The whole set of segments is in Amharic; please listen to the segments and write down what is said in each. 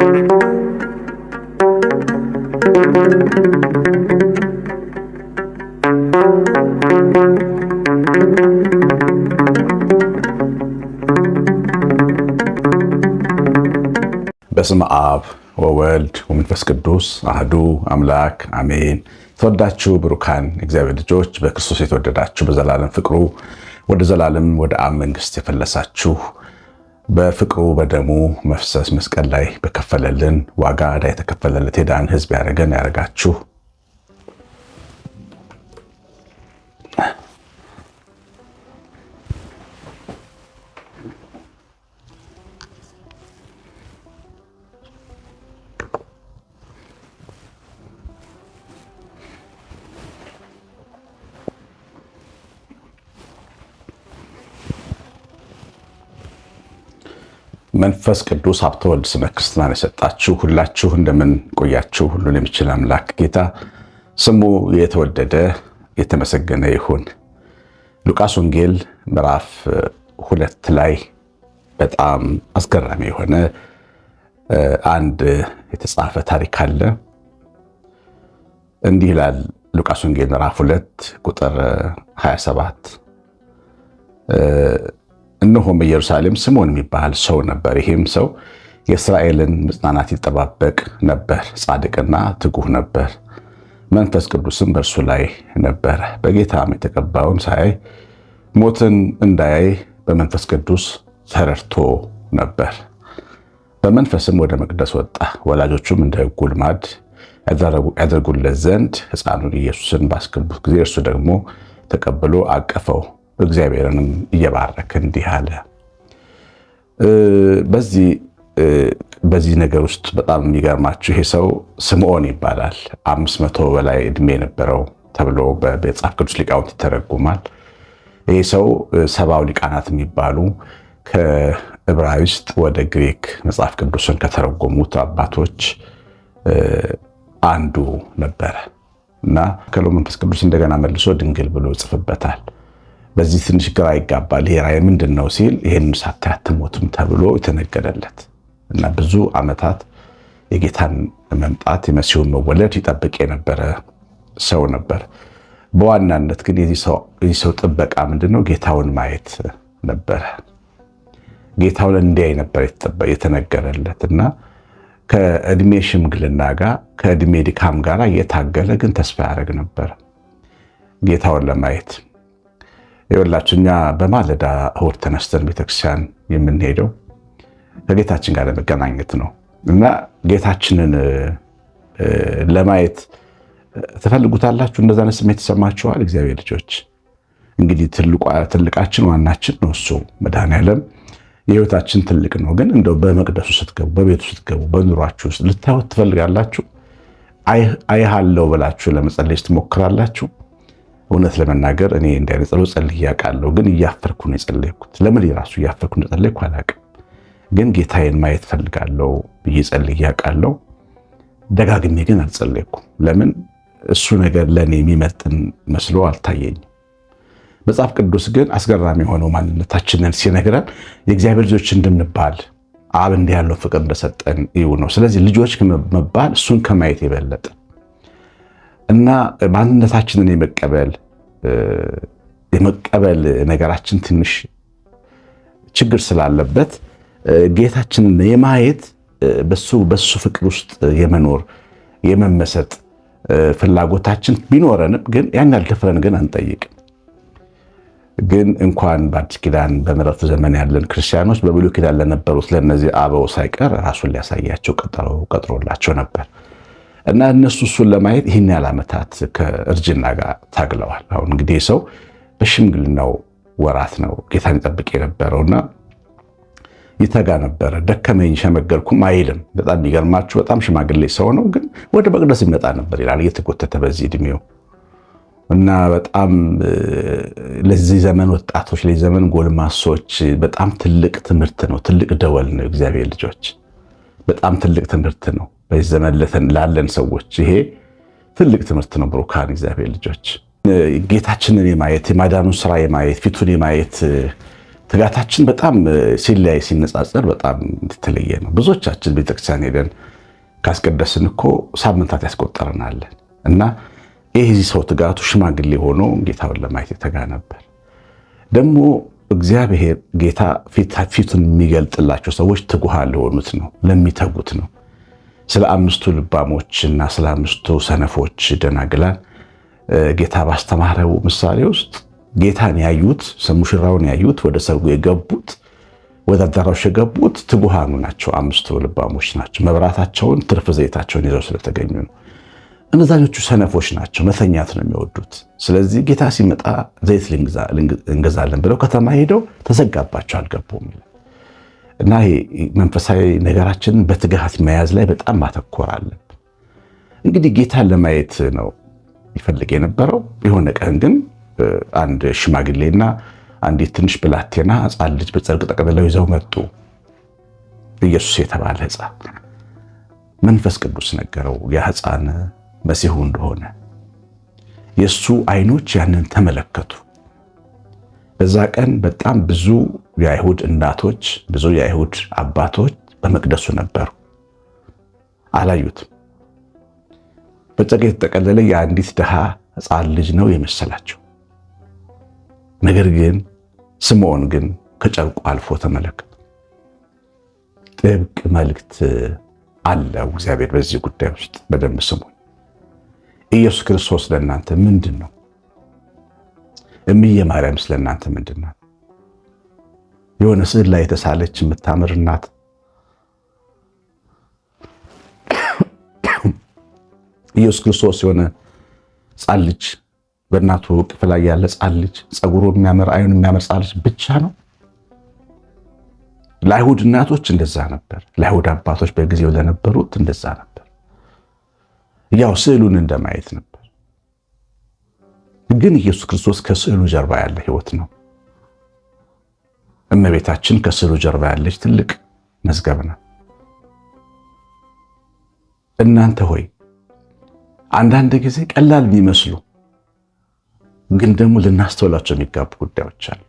በስመ አብ ወወልድ ወመንፈስ ቅዱስ አህዱ አምላክ አሜን። ተወዳችሁ ብሩካን እግዚአብሔር ልጆች በክርስቶስ የተወደዳችሁ በዘላለም ፍቅሩ ወደ ዘላለም ወደ አብ መንግስት የፈለሳችሁ በፍቅሩ በደሙ መፍሰስ መስቀል ላይ በከፈለልን ዋጋ ዕዳ የተከፈለለት የዳን ሕዝብ ያደረገን ያደረጋችሁ መንፈስ ቅዱስ ሀብተ ወልድ ስመ ክርስትናን የሰጣችሁ ሁላችሁ እንደምን ቆያችሁ? ሁሉን የሚችል አምላክ ጌታ ስሙ የተወደደ የተመሰገነ ይሁን። ሉቃስ ወንጌል ምዕራፍ 2 ላይ በጣም አስገራሚ የሆነ አንድ የተጻፈ ታሪክ አለ። እንዲህ ይላል ሉቃስ ወንጌል ምዕራፍ 2 ቁጥር 27 እነሆም በኢየሩሳሌም ስምዖን የሚባል ሰው ነበር። ይህም ሰው የእስራኤልን መጽናናት ይጠባበቅ ነበር፣ ጻድቅና ትጉህ ነበር። መንፈስ ቅዱስም በእርሱ ላይ ነበረ። በጌታም የተቀባውን ሳያይ ሞትን እንዳያይ በመንፈስ ቅዱስ ተረድቶ ነበር። በመንፈስም ወደ መቅደስ ወጣ። ወላጆቹም እንደ ሕጉ ልማድ ያደርጉለት ዘንድ ሕፃኑን ኢየሱስን ባስገቡት ጊዜ እርሱ ደግሞ ተቀብሎ አቀፈው፣ እግዚአብሔርንም እየባረከ እንዲህ አለ። በዚህ ነገር ውስጥ በጣም የሚገርማችሁ ይሄ ሰው ስምዖን ይባላል። 500 በላይ ዕድሜ የነበረው ተብሎ በመጽሐፍ ቅዱስ ሊቃውንት ይተረጉማል። ይሄ ሰው 70 ሊቃናት የሚባሉ ከዕብራይስጥ ወደ ግሪክ መጽሐፍ ቅዱስን ከተረጎሙት አባቶች አንዱ ነበረ እና ከሎ መንፈስ ቅዱስ እንደገና መልሶ ድንግል ብሎ ይጽፍበታል። በዚህ ትንሽ ግራ ይጋባል። ይሄ ራእይ ምንድን ነው ሲል ይሄን ሳታይ አትሞትም ተብሎ የተነገረለት እና ብዙ ዓመታት የጌታን መምጣት የመሲሁን መወለድ ይጠብቅ የነበረ ሰው ነበር። በዋናነት ግን የዚህ ሰው ጥበቃ ምንድን ነው? ጌታውን ማየት ነበረ። ጌታውን እንዲያይ ነበር የተነገረለት እና ከእድሜ ሽምግልና ጋር ከእድሜ ድካም ጋር እየታገለ ግን ተስፋ ያደርግ ነበር ጌታውን ለማየት። ይኸውላችሁ እኛ በማለዳ እሑድ ተነስተን ቤተክርስቲያን የምንሄደው ከጌታችን ጋር ለመገናኘት ነው እና ጌታችንን ለማየት ትፈልጉታላችሁ? እንደዛ አይነት ስሜት ይሰማችኋል? እግዚአብሔር ልጆች እንግዲህ ትልቃችን ዋናችን ነው እሱ መድኃኔዓለም የህይወታችን ትልቅ ነው። ግን እንደው በመቅደሱ ስትገቡ፣ በቤቱ ስትገቡ፣ በኑሯችሁ ውስጥ ልታዩት ትፈልጋላችሁ? አይሃለው ብላችሁ ለመጸለይ ትሞክራላችሁ? እውነት ለመናገር እኔ እንዲህ አይነት ጸሎት ጸልዬ አውቃለሁ፣ ግን እያፈርኩ ነው የጸለይኩት። ለምን የራሱ እያፈርኩ እንደጸለይኩ አላውቅም። ግን ጌታዬን ማየት ፈልጋለሁ ብዬ ጸልዬ አውቃለሁ። ደጋግሜ ግን አልጸለይኩም። ለምን? እሱ ነገር ለእኔ የሚመጥን መስሎ አልታየኝም። መጽሐፍ ቅዱስ ግን አስገራሚ የሆነው ማንነታችንን ሲነግረን የእግዚአብሔር ልጆች እንድንባል አብ እንዲህ ያለው ፍቅር እንደሰጠን ይሁ ነው። ስለዚህ ልጆች መባል እሱን ከማየት የበለጠ እና ማንነታችንን የመቀበል ነገራችን ትንሽ ችግር ስላለበት ጌታችንን የማየት በሱ ፍቅር ውስጥ የመኖር የመመሰጥ ፍላጎታችን ቢኖረንም ግን ያን ያልደፍረን ግን አንጠይቅም። ግን እንኳን በአዲስ ኪዳን በምሕረቱ ዘመን ያለን ክርስቲያኖች በብሉይ ኪዳን ለነበሩት ለነዚህ አበው ሳይቀር ራሱን ሊያሳያቸው ቀጥሮላቸው ነበር እና እነሱ እሱን ለማየት ይህን ያህል ዓመታት ከእርጅና ጋር ታግለዋል። አሁን እንግዲህ ሰው በሽምግልናው ወራት ነው ጌታን ይጠብቅ የነበረውና ይተጋ ነበረ። ደከመኝ ሸመገልኩም አይልም። በጣም የሚገርማችሁ በጣም ሽማግሌ ሰው ነው፣ ግን ወደ መቅደስ ይመጣ ነበር ይላል እየተጎተተ በዚህ ዕድሜው እና በጣም ለዚህ ዘመን ወጣቶች፣ ለዚህ ዘመን ጎልማሶች በጣም ትልቅ ትምህርት ነው። ትልቅ ደወል ነው። እግዚአብሔር ልጆች በጣም ትልቅ ትምህርት ነው። በዚህ ዘመን ላለን ሰዎች ይሄ ትልቅ ትምህርት ነው። ብሩካን እግዚአብሔር ልጆች ጌታችንን የማየት የማዳኑን ስራ የማየት ፊቱን የማየት ትጋታችን በጣም ሲለያይ ሲነጻጸር በጣም የተለየ ነው። ብዙዎቻችን ቤተክርስቲያን ሄደን ካስቀደስን እኮ ሳምንታት ያስቆጠረናለን እና ይህ ሰው ትጋቱ ሽማግሌ ሆኖ ጌታውን ለማየት የተጋ ነበር። ደግሞ እግዚአብሔር ጌታ ፊቱን የሚገልጥላቸው ሰዎች ትጉሃን ለሆኑት ነው፣ ለሚተጉት ነው። ስለ 5ቱ ልባሞች እና ስለ 5ቱ ሰነፎች ደናግላን ጌታ ባስተማረው ምሳሌ ውስጥ ጌታን ያዩት ሙሽራውን ያዩት ወደ ሰርጉ የገቡት ወደ አዳራሹ የገቡት ትጉሃኑ ናቸው። 5ቱ ልባሞች ናቸው። መብራታቸውን ትርፍ ዘይታቸውን ይዘው ስለተገኙ ነው። እነዛኞቹ ሰነፎች ናቸው። መተኛት ነው የሚወዱት። ስለዚህ ጌታ ሲመጣ ዘይት እንገዛለን ብለው ከተማ ሄደው ተዘጋባቸው፣ አልገቡም። እና መንፈሳዊ ነገራችንን በትጋት መያዝ ላይ በጣም ማተኮር አለብን። እንግዲህ ጌታን ለማየት ነው ይፈልግ የነበረው። የሆነ ቀን ግን አንድ ሽማግሌና አንዲት ትንሽ ብላቴና ሕፃን ልጅ በጨርቅ ጠቅልለው ይዘው መጡ። ኢየሱስ የተባለ ሕፃን መንፈስ ቅዱስ ነገረው ያ ሕፃን መሲሁ እንደሆነ። የሱ አይኖች ያንን ተመለከቱ። በዛ ቀን በጣም ብዙ የአይሁድ እናቶች፣ ብዙ የአይሁድ አባቶች በመቅደሱ ነበሩ። አላዩትም። በጨርቅ የተጠቀለለ የአንዲት ድሃ ሕፃን ልጅ ነው የመሰላቸው። ነገር ግን ስምዖን ግን ከጨርቁ አልፎ ተመለከተ። ጥብቅ መልእክት አለው እግዚአብሔር በዚህ ጉዳይ ውስጥ። በደንብ ስሙኝ። ኢየሱስ ክርስቶስ ለእናንተ ምንድን ነው? እምዬ ማርያም ስለእናንተ ምንድን ናት? የሆነ ስዕል ላይ የተሳለች የምታምር እናት? ኢየሱስ ክርስቶስ የሆነ ሕፃን ልጅ በእናቱ እቅፍ ላይ ያለ ሕፃን ልጅ፣ ፀጉሩ የሚያምር አይኑ የሚያምር ሕፃን ልጅ ብቻ ነው? ለአይሁድ እናቶች እንደዛ ነበር። ለአይሁድ አባቶች በጊዜው ለነበሩት እንደዛ ነበር። ያው ስዕሉን እንደማየት ነበር። ግን ኢየሱስ ክርስቶስ ከስዕሉ ጀርባ ያለ ሕይወት ነው። እመቤታችን ከስዕሉ ጀርባ ያለች ትልቅ መዝገብ ነው። እናንተ ሆይ አንዳንድ ጊዜ ቀላል የሚመስሉ ግን ደግሞ ልናስተውላቸው የሚጋቡ ጉዳዮች አሉ።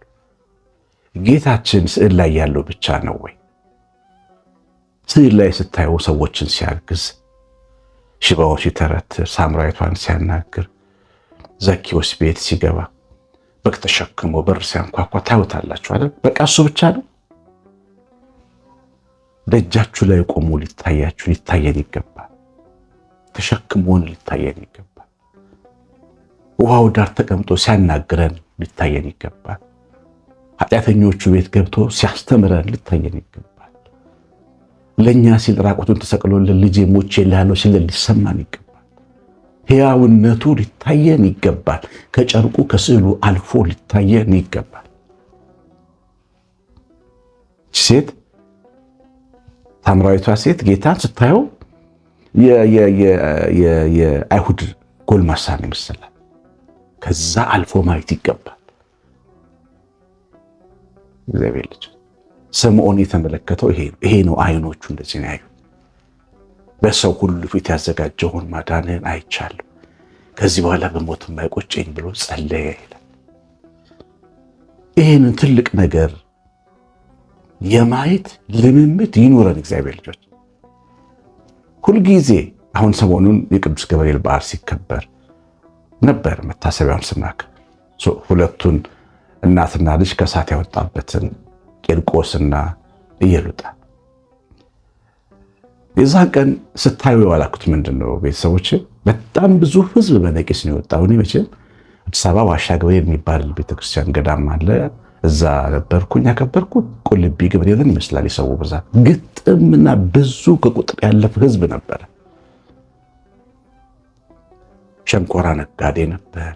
ጌታችን ስዕል ላይ ያለው ብቻ ነው ወይ? ስዕል ላይ ስታዩ ሰዎችን ሲያግዝ፣ ሽባውን ሲተረትር፣ ሳምራዊቷን ሲያናግር፣ ዘኪዎስ ቤት ሲገባ፣ በግ ተሸክሞ በር ሲያንኳኳ ታዩታላችሁ አይደል? በቃ እሱ ብቻ ነው? ደጃችሁ ላይ ቆሞ ሊታየን ይገባል። ተሸክሞን ሊታየን ይገባል። ውሃው ዳር ተቀምጦ ሲያናግረን ሊታየን ይገባል። ኃጢአተኞቹ ቤት ገብቶ ሲያስተምረን ሊታየን ይገባል። ለእኛ ሲል ራቁቱን ተሰቅሎልን ልጄ ሞቼልሃለሁ ሲል ሊሰማን ይገባል። ሕያውነቱ ሊታየን ይገባል። ከጨርቁ ከስዕሉ አልፎ ሊታየን ይገባል። ሴት ሳምራዊቷ ሴት ጌታን ስታየው የአይሁድ ጎልማሳ ነው ይመስላል። ከዛ አልፎ ማየት ይገባል። እግዚአብሔር ልጅ ስምዖን የተመለከተው ይሄ ነው። አይኖቹ እንደዚህ ነው ያዩት። በሰው ሁሉ ፊት ያዘጋጀውን ማዳንህን አይቻለሁ፣ ከዚህ በኋላ በሞት የማይቆጨኝ ብሎ ጸለየ ይላል። ይህንን ትልቅ ነገር የማየት ልምምድ ይኑረን እግዚአብሔር ልጆች። ሁልጊዜ አሁን ሰሞኑን የቅዱስ ገብርኤል በዓል ሲከበር ነበር። መታሰቢያውን ስናከብር ሁለቱን እናትና ልጅ ከእሳት ያወጣበትን ቂርቆስና ኢየሉጣ የዛን ቀን ስታዩ የዋላኩት ምንድን ነው ቤተሰቦች? በጣም ብዙ ሕዝብ በነቂስ ነው የወጣው። እኔ መቼም አዲስ አበባ ዋሻ ገብርኤል የሚባል ቤተክርስቲያን ገዳም አለ። እዛ ነበርኩኝ ያከበርኩት። ቁልቢ ገብርኤልን ይመስላል የሰው ብዛት። ግጥምና ብዙ ከቁጥር ያለፈ ሕዝብ ነበረ። ሸንኮራ ነጋዴ ነበር።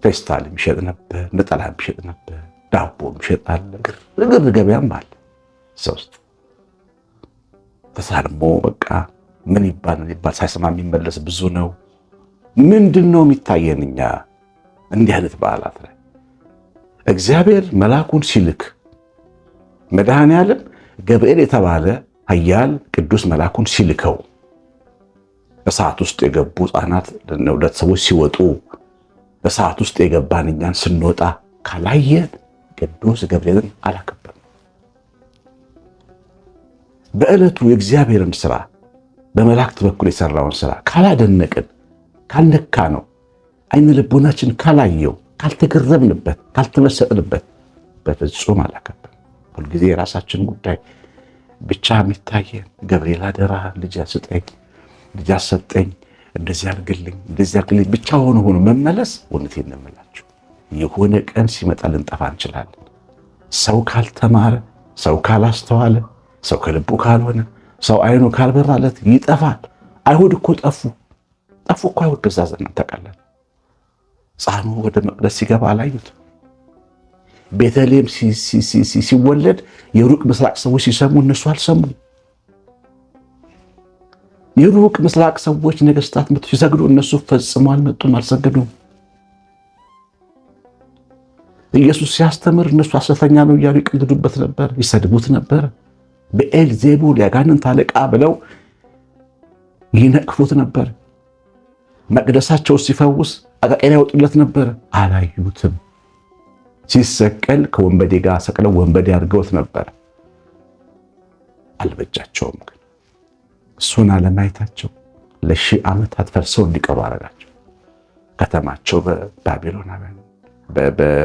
ፌስታል የሚሸጥ ነበር። ነጠላ የሚሸጥ ነበር። ዳቦ የሚሸጥ አለ። ግርግር ገበያም አለ። ሰው ውስጥ ተሳልሞ በቃ ምን ይባል ሳይሰማ የሚመለስ ብዙ ነው። ምንድን ነው የሚታየን እኛ እንዲህ አይነት በዓላት ላይ? እግዚአብሔር መልአኩን ሲልክ መድኃኔዓለም ገብርኤል የተባለ ኃያል ቅዱስ መልአኩን ሲልከው እሳት ውስጥ የገቡ ሕፃናት ሁለት ሰዎች ሲወጡ እሳት ውስጥ የገባን እኛን ስንወጣ ካላየን ቅዱስ ገብርኤልን አላከበርም። በዕለቱ የእግዚአብሔርን ስራ በመላእክት በኩል የሰራውን ስራ ካላደነቅን፣ ካልነካ ነው አይነ ልቦናችን ካላየው፣ ካልተገረምንበት፣ ካልተመሰጥንበት በፍጹም አላከበርም። ሁልጊዜ የራሳችን ጉዳይ ብቻ የሚታየን ገብርኤል አደራ ልጅ ስጠኝ፣ ልጅ አሰጠኝ፣ እንደዚህ አድርግልኝ ብቻ ሆኖ መመለስ እውነቴን ነው የምላችሁ የሆነ ቀን ሲመጣ ልንጠፋ እንችላለን። ሰው ካልተማረ፣ ሰው ካላስተዋለ፣ ሰው ከልቡ ካልሆነ፣ ሰው አይኑ ካልበራለት ይጠፋል። አይሁድ እኮ ጠፉ እኮ አይሁድ በዛ ዘመን ታውቃላችሁ። ሕፃኑ ወደ መቅደስ ሲገባ አላዩት። ቤተልሔም ሲወለድ የሩቅ ምስራቅ ሰዎች ሲሰሙ እነሱ አልሰሙ። የሩቅ ምስራቅ ሰዎች ነገስታት መጥተው ሲሰግዱ እነሱ ፈጽሞ አልመጡም፣ አልሰገዱም። ኢየሱስ ሲያስተምር እነሱ ሐሰተኛ ነው እያሉ ይቀልዱበት ነበር፣ ይሰድቡት ነበር። በኤልዜቡል ያጋንንት አለቃ ብለው ይነቅፉት ነበር። መቅደሳቸው ሲፈውስ አቃቄር ያወጡለት ነበር፣ አላዩትም። ሲሰቀል ከወንበዴ ጋር ሰቅለው ወንበዴ አድርገውት ነበር፣ አልበጃቸውም። ግን እሱን አለማየታቸው ለ1000 ዓመታት ፈርሰው እንዲቀሩ አደረጋቸው። ከተማቸው በባቢሎናውያን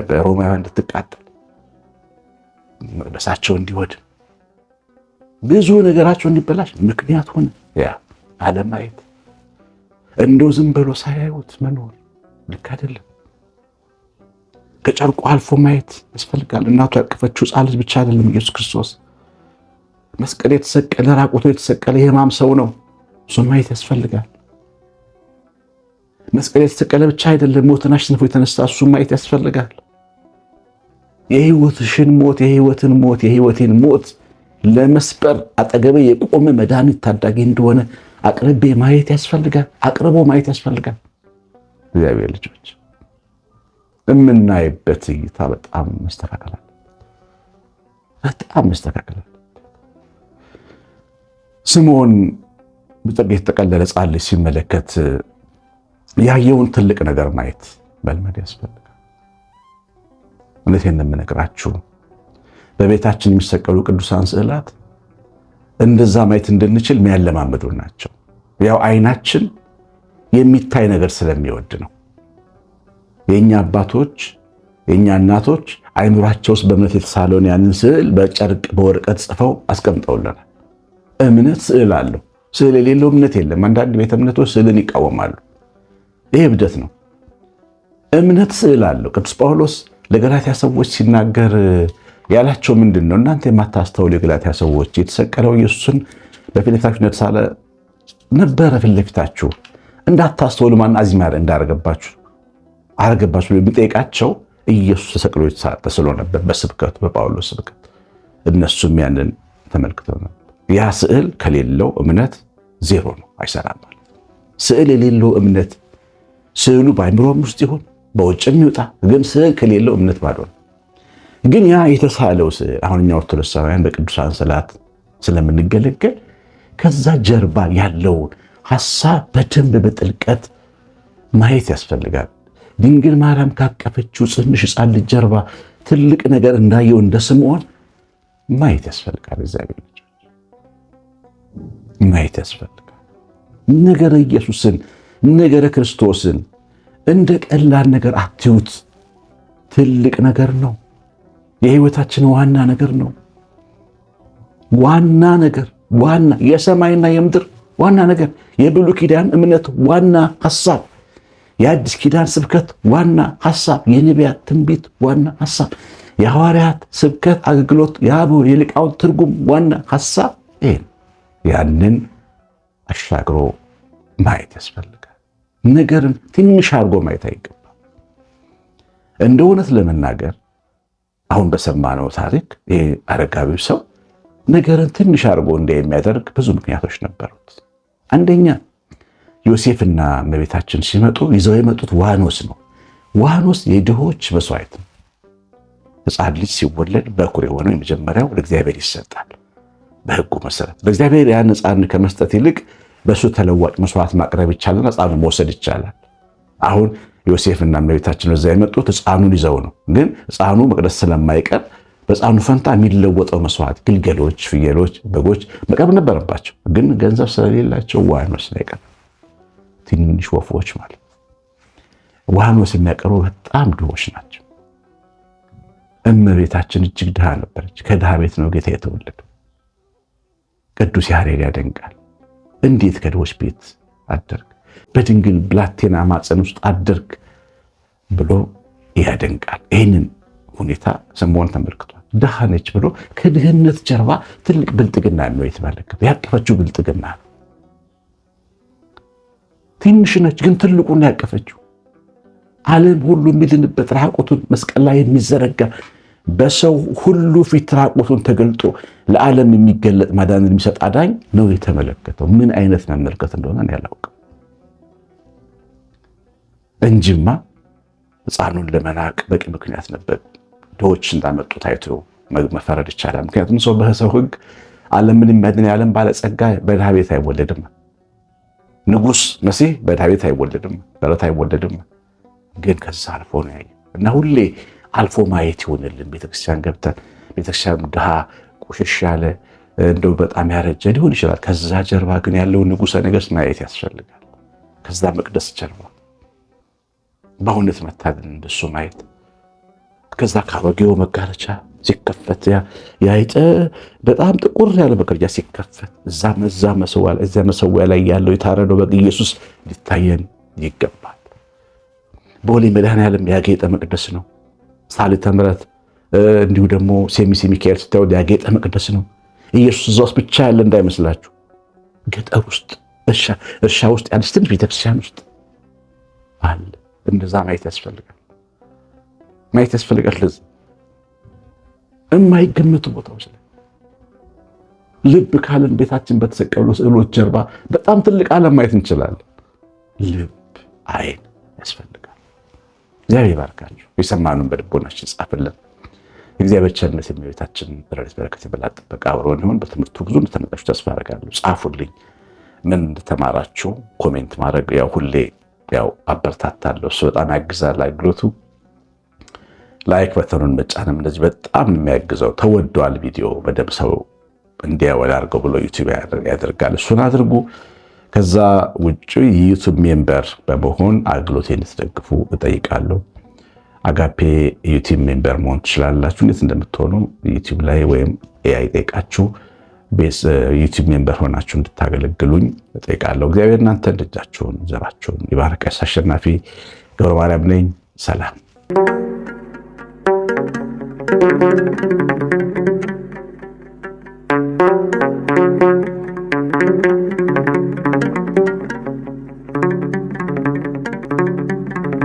በሮማውያን እንድትቃጠል፣ መቅደሳቸው እንዲወድም፣ ብዙ ነገራቸው እንዲበላሽ ምክንያት ሆነ። ያ አለማየት፣ እንደው ዝም ብሎ ሳያዩት መኖር ልክ አይደለም። ከጨርቁ አልፎ ማየት ያስፈልጋል። እናቱ ያቀፈችው ሕፃን ልጅ ብቻ አይደለም ኢየሱስ ክርስቶስ። መስቀል የተሰቀለ ራቁቶ የተሰቀለ የሕማም ሰው ነው። እሱን ማየት ያስፈልጋል። መስቀል የተሰቀለ ብቻ አይደለም፣ ሞትን አሸንፎ የተነሳ እሱን ማየት ያስፈልጋል። የሕይወትሽን ሞት፣ የሕይወቴን ሞት ለመስበር አጠገቤ የቆመ መድኃኒት ታዳጊ እንደሆነ አቅርቦ ማየት ያስፈልጋል። እግዚአብሔር ልጆች የምናይበት እይታ በጣም መስተካከል አለበት። ስምዖን በጸጋ የተጠቀለለ ሕፃን ልጅ ሲመለከት ያየውን ትልቅ ነገር ማየት መልመድ ያስፈልጋል። እውነቴን ነው የምነግራችሁ፣ በቤታችን የሚሰቀሉ ቅዱሳን ስዕላት እንደዛ ማየት እንድንችል የሚያለማምዱ ናቸው። ያው አይናችን የሚታይ ነገር ስለሚወድ ነው። የኛ አባቶች የኛ እናቶች አይምሯቸው ውስጥ በእምነት የተሳለውን ያንን ስዕል በጨርቅ በወረቀት ጽፈው አስቀምጠውልናል። እምነት ስዕል አለው። ስዕል የሌለው እምነት የለም። አንዳንድ ቤተ እምነቶች ስዕልን ይቃወማሉ። ይሄ እብደት ነው። እምነት ስዕል አለው። ቅዱስ ጳውሎስ ለገላትያ ሰዎች ሲናገር ያላቸው ምንድን ነው? እናንተ የማታስተውሉ የገላትያ ሰዎች የተሰቀለው ኢየሱስን በፊት ለፊታችሁ እንደተሳለ ነበረ። ፊት ለፊታችሁ እንዳታስተውሉ ማን አዚም እንዳረገባችሁ የሚጠይቃቸው ኢየሱስ ተሰቅሎ ተስሎ ነበር በስብከቱ በጳውሎስ ስብከት። እነሱም ያንን ተመልክተው ነበር። ያ ስዕል ከሌለው እምነት ዜሮ ነው፣ አይሰራም ማለት። ስዕል የሌለው እምነት ስዕሉ በአይምሮም ውስጥ ይሁን በውጭም ይውጣ፣ ግን ስዕል ከሌለው እምነት ባዶ ነው። ግን ያ የተሳለው ስዕል አሁን እኛ ኦርቶዶክሳውያን በቅዱሳን ስዕላት ስለምንገለገል ከዛ ጀርባ ያለውን ሐሳብ በደንብ በጥልቀት ማየት ያስፈልጋል። ድንግል ማርያም ካቀፈችው ትንሽ ሕፃን ልጅ ጀርባ ትልቅ ነገር እንዳየው እንደ ስምዖን ማየት ያስፈልጋል። እግዚአብሔር ልጅ ማየት ያስፈልጋል። ነገረ ኢየሱስን ነገረ ክርስቶስን እንደ ቀላል ነገር አትዩት። ትልቅ ነገር ነው። የህይወታችን ዋና ነገር ነው። ዋና የሰማይና የምድር ዋና ነገር፣ የብሉይ ኪዳን እምነት ዋና ሐሳብ፣ የአዲስ ኪዳን ስብከት ዋና ሐሳብ፣ የነቢያት ትንቢት ዋና ሐሳብ፣ የሐዋርያት ስብከት አገልግሎት፣ የአበው የሊቃውንት ትርጉም ዋና ሐሳብ ይሄ። ያንን አሻግሮ ማየት ያስፈልጋል። ነገርን ትንሽ አድርጎ ማየት አይገባም። እንደ እውነት ለመናገር አሁን በሰማነው ታሪክ ይሄ አረጋዊው ሰው ነገርን ትንሽ አድርጎ የሚያደርግ ብዙ ምክንያቶች ነበሩት። አንደኛ ዮሴፍና እመቤታችን ሲመጡ ይዘው የመጡት ዋኖስ ነው። ዋኖስ የድሆች መስዋዕት ነው። ሕፃን ልጅ ሲወለድ በኩር የሆነው የመጀመሪያው ለእግዚአብሔር ይሰጣል። በሕጉ መሰረት ለእግዚአብሔር ያን ሕፃን ከመስጠት ይልቅ በሱ ተለዋጭ መስዋዕት ማቅረብ ይቻላል። ሕፃኑ መውሰድ ይቻላል። አሁን ዮሴፍና እመቤታችን እዛ የመጡት ሕፃኑን ይዘው ነው። ግን ሕፃኑ መቅደስ ስለማይቀር በሕፃኑ ፈንታ የሚለወጠው መስዋዕት ግልገሎች፣ ፍየሎች፣ በጎች መቅረብ ነበረባቸው። ግን ገንዘብ ስለሌላቸው ዋኖስ ነው የቀረበው። ትንሽ ወፎች ማለት ዋኖስ የሚያቀርቡ በጣም ድሆች ናቸው። እመቤታችን እጅግ ድሃ ነበረች። ከድሃ ቤት ነው ጌታ የተወለደው። ቅዱስ ያሬድ ያደንቃል። እንዴት ከድሆች ቤት አደርግ፣ በድንግል ብላቴና ማፀን ውስጥ አደርግ ብሎ ያደንቃል። ይህንን ሁኔታ ስምዖን ተመልክቷል። ድሃ ነች ብሎ ከድህነት ጀርባ ትልቅ ብልጥግና ነው የተመለከተው። ያቀፈችው ብልጥግና ነው። ትንሽ ነች ግን ትልቁን ያቀፈችው ዓለም ሁሉ የሚድንበት ራቁቱን መስቀል ላይ የሚዘረጋ በሰው ሁሉ ፊት ራቁቱን ተገልጦ ለዓለም የሚገለጥ ማዳንን የሚሰጥ አዳኝ ነው የተመለከተው። ምን አይነት መመልከት እንደሆነ ያላውቅም እንጂማ ሕፃኑን ለመናቅ በቂ ምክንያት ነበር። ድሆች እንዳመጡ ታይቶ መፈረድ ይቻላል። ምክንያቱም ሰው በሰው ሕግ ዓለምን የሚያድን የዓለም ባለጸጋ በድሃ ቤት አይወለድም። ንጉሥ መሲህ በድሃ ቤት አይወለድም፣ በረት አይወለድም። ግን ከዛ አልፎ ነው ያየው እና ሁሌ አልፎ ማየት ይሆንልን። ቤተክርስቲያን ገብተን ቤተክርስቲያኑ ድሃ ቆሸሽ ያለ እንደው በጣም ያረጀ ሊሆን ይችላል። ከዛ ጀርባ ግን ያለው ንጉሠ ነገሥት ማየት ያስፈልጋል። ከዛ መቅደስ ጀርባ በእውነት መታደን እንደሱ ማየት። ከዛ ካሮጌው መጋረጃ ሲከፈት ያይጠ በጣም ጥቁር ያለ መጋረጃ ሲከፈት እዛ መሰዊያ ላይ ያለው የታረደው በግ ኢየሱስ ሊታየን ይገባል። ቦሌ መድኃኔዓለም ያጌጠ መቅደስ ነው። ሳሊተ ምሕረት እንዲሁ ደግሞ ሴሚሲ ሚካኤል ስታዩ ያጌጠ መቅደስ ነው። ኢየሱስ እዛ ውስጥ ብቻ ያለ እንዳይመስላችሁ። ገጠር ውስጥ እርሻ ውስጥ ያለች ትንሽ ቤተክርስቲያን ውስጥ አለ። እንደዛ ማየት ያስፈልጋል። ለዚህ የማይገመቱ ቦታዎች ላይ ልብ ካለን ቤታችን በተሰቀሉ ስዕሎች ጀርባ በጣም ትልቅ ዓለም ማየት እንችላለን። ልብ አይን ያስፈልጋል። እግዚአብሔር ይባርካችሁ። የሰማኑን በልቦናችን ጻፍልን። እግዚአብሔር ቸርነት የእመቤታችን ረድኤት በረከት የበላት ጥበቃ አብሮን ይሁን። በትምህርቱ ብዙ እንደተነቃችሁ ተስፋ አደርጋለሁ። ጻፉልኝ ምን እንደተማራችሁ። ኮሜንት ማድረግ ያው ሁሌ አበረታታለሁ። እሱ በጣም ያግዛል አገልግሎቱ። ላይክ በተኑን መጫንም እንደዚህ በጣም የሚያግዘው። ተወዷል ቪዲዮ በደንብ ሰው እንዲያው አድርገው ብሎ ዩቲዩብ ያደርጋል። እሱን አድርጉ። ከዛ ውጭ የዩቲዩብ ሜምበር በመሆን አገልግሎቴን እንድትደግፉ እጠይቃለሁ። አጋፔ ዩቲዩብ ሜምበር መሆን ትችላላችሁ። እንዴት እንደምትሆኑ ዩቲዩብ ላይ ወይም ኤአይ ጠይቃችሁ ዩቲዩብ ሜምበር ሆናችሁ እንድታገለግሉኝ እጠይቃለሁ። እግዚአብሔር እናንተን ልጃችሁን ዘራችሁን ይባርክ። አሸናፊ ገብረ ማርያም ነኝ። ሰላም